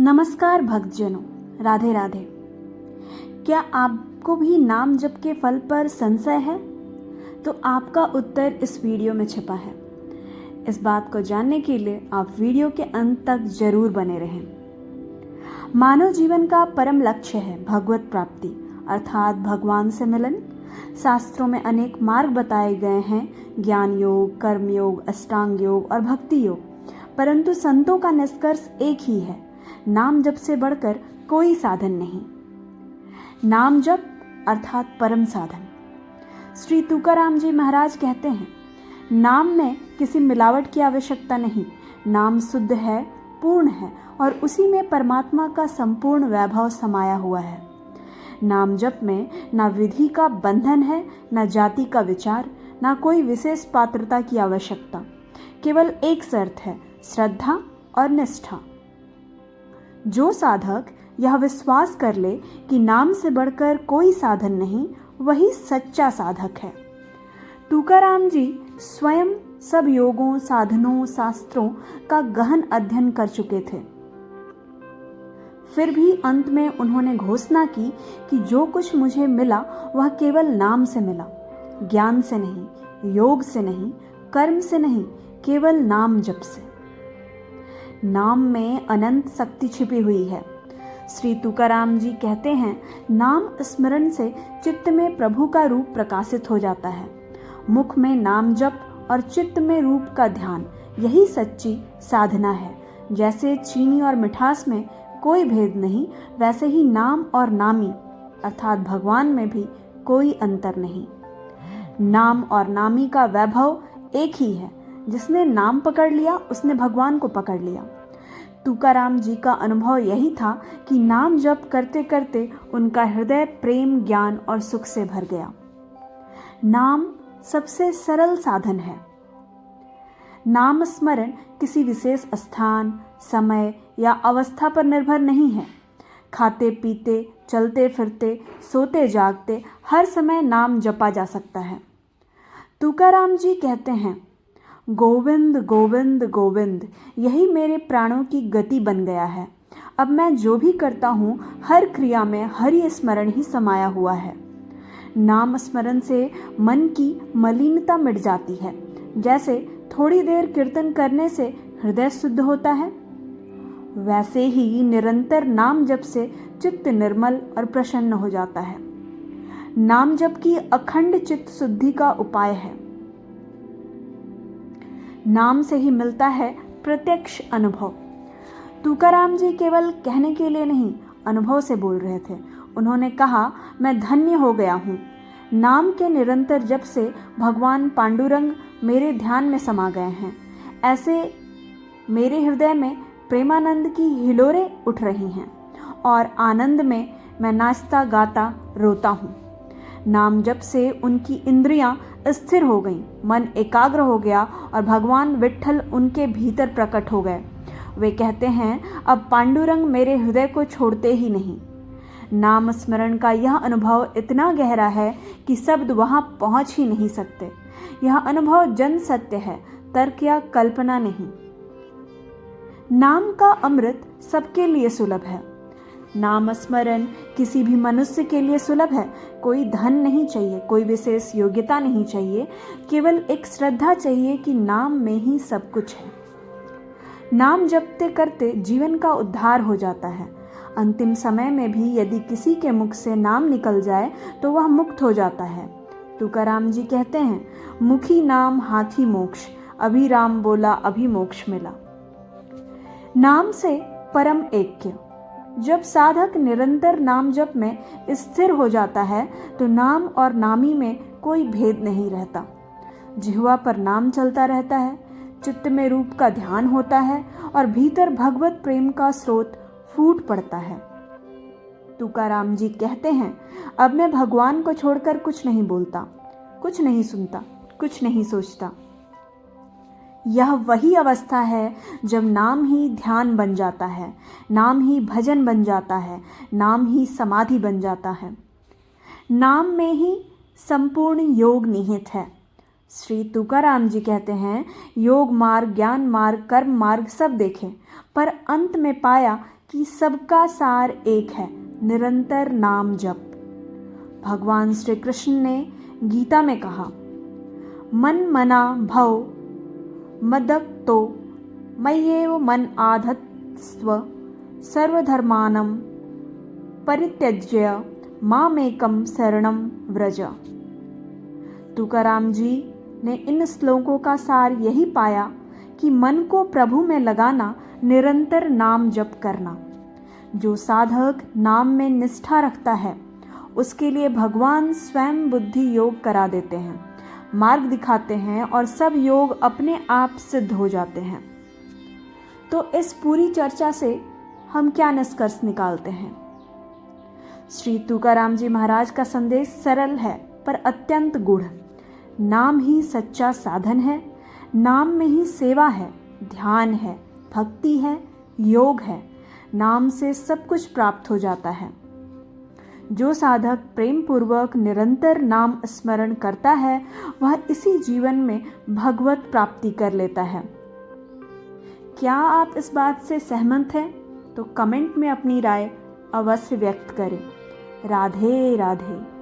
नमस्कार भक्तजनों, राधे राधे। क्या आपको भी नाम जप के फल पर संशय है? तो आपका उत्तर इस वीडियो में छिपा है। इस बात को जानने के लिए आप वीडियो के अंत तक जरूर बने रहें। मानव जीवन का परम लक्ष्य है भगवत प्राप्ति अर्थात भगवान से मिलन। शास्त्रों में अनेक मार्ग बताए गए हैं, ज्ञान योग, कर्म योग, अष्टांग योग और भक्ति योग, परंतु संतों का निष्कर्ष एक ही है, नाम जप से बढ़कर कोई साधन नहीं। नाम जप अर्थात परम साधन। श्री तुकाराम जी महाराज कहते हैं, नाम में किसी मिलावट की आवश्यकता नहीं। नाम शुद्ध है, पूर्ण है और उसी में परमात्मा का संपूर्ण वैभव समाया हुआ है। नाम जप में ना विधि का बंधन है, ना जाति का विचार, ना कोई विशेष पात्रता की आवश्यकता। केवल एक शर्त है, श्रद्धा और निष्ठा। जो साधक यह विश्वास कर ले कि नाम से बढ़कर कोई साधन नहीं, वही सच्चा साधक है। तुकाराम जी स्वयं सब योगों, साधनों, शास्त्रों का गहन अध्ययन कर चुके थे। फिर भी अंत में उन्होंने घोषणा की कि जो कुछ मुझे मिला वह केवल नाम से मिला, ज्ञान से नहीं, योग से नहीं, कर्म से नहीं, केवल नाम जप से। नाम में अनंत शक्ति छिपी हुई है। श्री तुकाराम जी कहते हैं, नाम स्मरण से चित्त में प्रभु का रूप प्रकाशित हो जाता है। मुख में नाम जप और चित्त में रूप का ध्यान, यही सच्ची साधना है। जैसे चीनी और मिठास में कोई भेद नहीं, वैसे ही नाम और नामी अर्थात भगवान में भी कोई अंतर नहीं। नाम और नामी का वैभव एक ही है। जिसने नाम पकड़ लिया उसने भगवान को पकड़ लिया। तुकाराम जी का अनुभव यही था कि नाम जप करते करते उनका हृदय प्रेम, ज्ञान और सुख से भर गया। नाम सबसे सरल साधन है। नाम स्मरण किसी विशेष स्थान, समय या अवस्था पर निर्भर नहीं है। खाते पीते, चलते फिरते, सोते जागते हर समय नाम जपा जा सकता है। तुकाराम जी कहते हैं, गोविंद गोविंद गोविंद, यही मेरे प्राणों की गति बन गया है। अब मैं जो भी करता हूँ, हर क्रिया में हरि स्मरण ही समाया हुआ है। नाम स्मरण से मन की मलिनता मिट जाती है। जैसे थोड़ी देर कीर्तन करने से हृदय शुद्ध होता है, वैसे ही निरंतर नाम जप से चित्त निर्मल और प्रसन्न हो जाता है। नाम जप की अखंड चित्त शुद्धि का उपाय है। नाम से ही मिलता है प्रत्यक्ष अनुभव। तुकाराम जी केवल कहने के लिए नहीं, अनुभव से बोल रहे थे। उन्होंने कहा, मैं धन्य हो गया हूँ। नाम के निरंतर जप से भगवान पांडुरंग मेरे ध्यान में समा गए हैं। ऐसे मेरे हृदय में प्रेमानंद की हिलोरें उठ रही हैं और आनंद में मैं नाचता गाता रोता हूँ। नाम जप से उनकी इंद्रियां स्थिर हो गईं, मन एकाग्र हो गया और भगवान विट्ठल उनके भीतर प्रकट हो गए। वे कहते हैं, अब पांडुरंग मेरे हृदय को छोड़ते ही नहीं। नाम स्मरण का यह अनुभव इतना गहरा है कि शब्द वहां पहुंच ही नहीं सकते। यह अनुभव जन सत्य है, तर्क या कल्पना नहीं। नाम का अमृत सबके लिए सुलभ है। नाम स्मरण किसी भी मनुष्य के लिए सुलभ है। कोई धन नहीं चाहिए, कोई विशेष योग्यता नहीं चाहिए, केवल एक श्रद्धा चाहिए कि नाम में ही सब कुछ है। नाम जपते करते जीवन का उद्धार हो जाता है। अंतिम समय में भी यदि किसी के मुख से नाम निकल जाए तो वह मुक्त हो जाता है। तुकाराम जी कहते हैं, मुखी नाम हाथी मोक्ष, अभी राम बोला अभी मोक्ष मिला। नाम से परम ऐक्य। जब साधक निरंतर नाम जप में स्थिर हो जाता है तो नाम और नामी में कोई भेद नहीं रहता। जिह्वा पर नाम चलता रहता है, चित्त में रूप का ध्यान होता है और भीतर भगवत प्रेम का स्रोत फूट पड़ता है। तुकाराम जी कहते हैं, अब मैं भगवान को छोड़कर कुछ नहीं बोलता, कुछ नहीं सुनता, कुछ नहीं सोचता। यह वही अवस्था है जब नाम ही ध्यान बन जाता है, नाम ही भजन बन जाता है, नाम ही समाधि बन जाता है। नाम में ही संपूर्ण योग निहित है। श्री तुकाराम जी कहते हैं, योग मार्ग, ज्ञान मार्ग, कर्म मार्ग सब देखे, पर अंत में पाया कि सबका सार एक है, निरंतर नाम जप। भगवान श्री कृष्ण ने गीता में कहा, मन मना भव मदक्तो मय्येव मन आधत्स्व सर्वधर्मानं परित्यज्य मामेकं शरणं व्रज। तुकाराम जी ने इन श्लोकों का सार यही पाया कि मन को प्रभु में लगाना, निरंतर नाम जप करना। जो साधक नाम में निष्ठा रखता है उसके लिए भगवान स्वयं बुद्धि योग करा देते हैं, मार्ग दिखाते हैं और सब योग अपने आप सिद्ध हो जाते हैं। तो इस पूरी चर्चा से हम क्या निष्कर्ष निकालते हैं? श्री तुकाराम जी महाराज का संदेश सरल है पर अत्यंत गूढ़। नाम ही सच्चा साधन है, नाम में ही सेवा है, ध्यान है, भक्ति है, योग है। नाम से सब कुछ प्राप्त हो जाता है। जो साधक प्रेम पूर्वक निरंतर नाम स्मरण करता है वह इसी जीवन में भगवत प्राप्ति कर लेता है। क्या आप इस बात से सहमत हैं? तो कमेंट में अपनी राय अवश्य व्यक्त करें। राधे राधे।